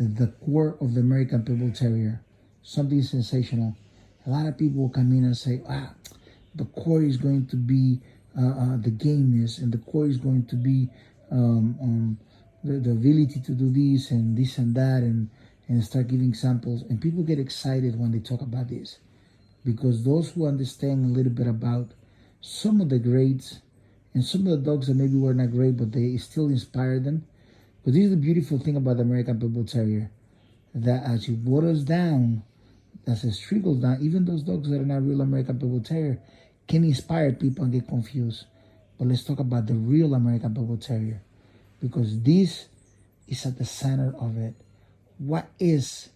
the core of the American Pitbull Terrier, something sensational. A lot of people will come in and say, the core is going to be the gameness, and the core is going to be the ability to do this and that, and start giving samples. And people get excited when they talk about this, because those who understand a little bit about some of the greats and some of the dogs that maybe were not great, but they still inspire them. But this is the beautiful thing about the American Pitbull Terrier, that as it waters down, as it trickles down, even those dogs that are not real American Pitbull Terrier can inspire people and get confused. But let's talk about the real American Pitbull Terrier, because this is at the center of it. What is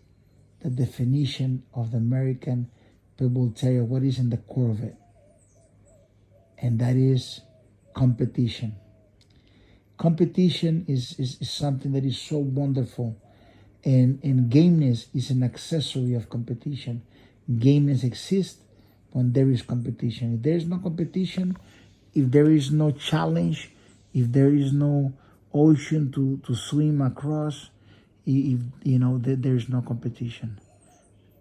the definition of the American Pitbull Terrier? What is in the core of it? And that is competition. Competition is something that is so wonderful. And gameness is an accessory of competition. Gameness exists when there is competition. If there is no competition, if there is no challenge, if there is no ocean to swim across, if there is no competition.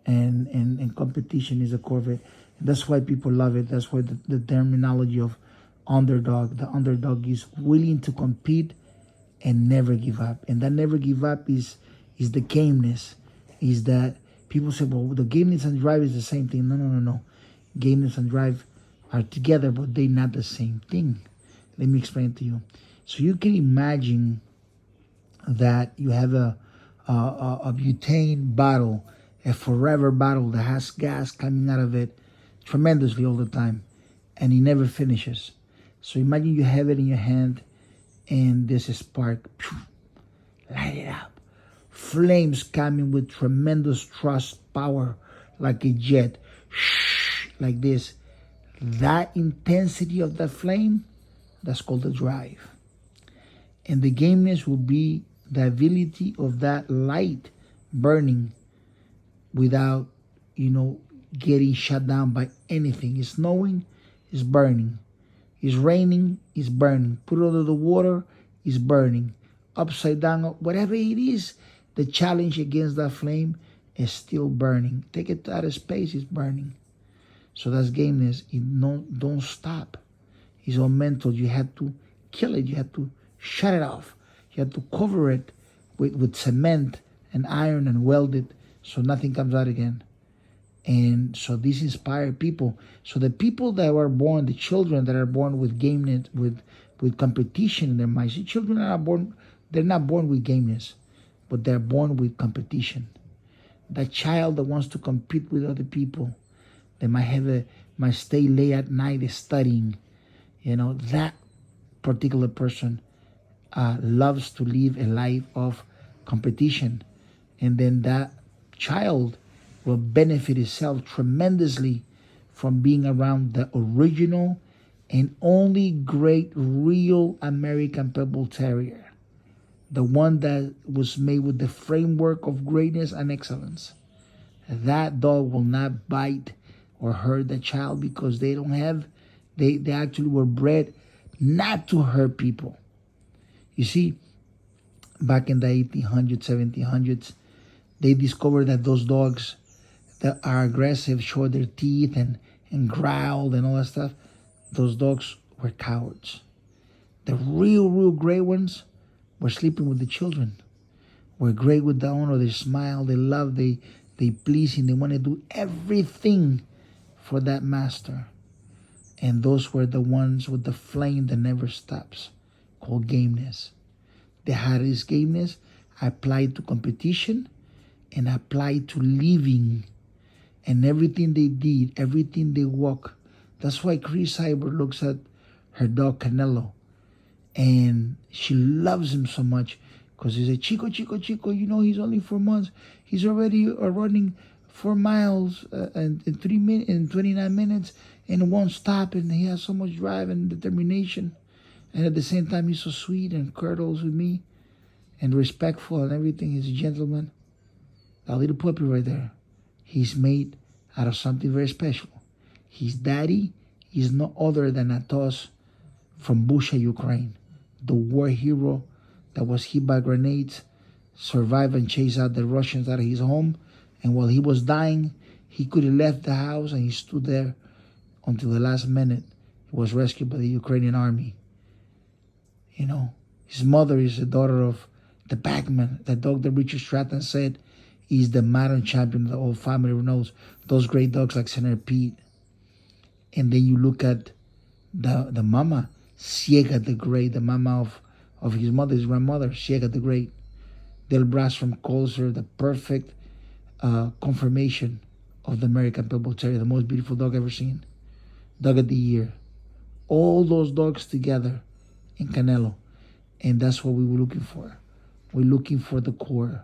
And competition is a core of it. That's why people love it. That's why the terminology of underdog. The underdog is willing to compete and never give up. And that never give up is the gameness. Is that people say, well, the gameness and drive is the same thing. No. Gameness and drive are together, but they're not the same thing. Let me explain it to you. So you can imagine that you have a butane bottle, a forever bottle that has gas coming out of it tremendously all the time, and it never finishes. So imagine you have it in your hand, and there's a spark. Light it up. Flames coming with tremendous thrust power, like a jet, like this. That intensity of the flame, that's called the drive. And the gameness will be the ability of that light burning without, getting shut down by anything. It's snowing, it's burning. It's raining, it's burning. Put it under the water, it's burning. Upside down, whatever it is, the challenge against that flame is still burning. Take it out of space, it's burning. So that's gameness. Don't stop. It's all mental. You have to kill it. You have to shut it off. You have to cover it with cement and iron and weld it so nothing comes out again. And so this inspired people. So the people that were born, the children that are born with gameness, with competition in their minds. The children are born, they're not born with gameness, but they're born with competition. That child that wants to compete with other people, they might stay late at night studying. That particular person loves to live a life of competition. And then that child will benefit itself tremendously from being around the original and only great real American Pitbull Terrier. The one that was made with the framework of greatness and excellence. That dog will not bite or hurt the child because they actually were bred not to hurt people. You see, back in the 1800s, 1700s, they discovered that those dogs that are aggressive, show their teeth and growl and all that stuff, those dogs were cowards. The real great ones were sleeping with the children, were great with the owner. They smile, they love, they please, and they want to do everything for that master. And those were the ones with the flame that never stops, called gameness. They had this gameness applied to competition and applied to living. And everything they did, everything they walk. That's why Chris Cyber looks at her dog Canelo. And she loves him so much because he's a Chico. He's only 4 months. He's already running 4 miles in 29 minutes and won't stop. And he has so much drive and determination. And at the same time, he's so sweet and cuddles with me and respectful and everything. He's a gentleman. That little puppy right there. He's made out of something very special. His daddy is no other than Atos from Busha, Ukraine, the war hero that was hit by grenades survive and chase out the Russians out of his home. And while he was dying, he could have left the house, and he stood there until the last minute. He was rescued by the Ukrainian army. You know, his mother is the daughter of the Pac-Man, the dog that Richard Stratton said is the modern champion the whole family knows. Those great dogs like Senator Pete. And then you look at the mama, Ciega the Great, the mama of his mother, his grandmother, Ciega the Great. Del Bras from Colser, the perfect confirmation of the American Pitbull Terrier, the most beautiful dog ever seen. Dog of the year. All those dogs together in Canelo. And that's what we were looking for. We're looking for the core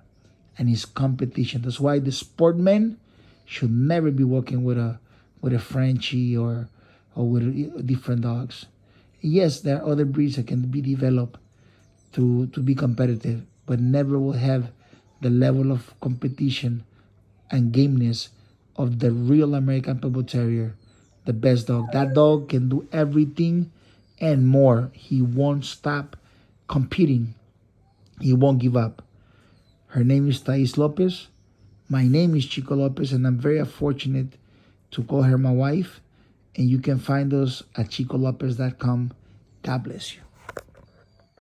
and his competition. That's why the sportmen should never be working with a Frenchie or with different dogs. Yes, there are other breeds that can be developed to be competitive, but never will have the level of competition and gameness of the real American Pitbull Terrier, the best dog. That dog can do everything and more. He won't stop competing. He won't give up. Her name is Thais Lopez. My name is Chico Lopez, and I'm very fortunate to call her my wife. And you can find us at chicolopez.com. God bless you.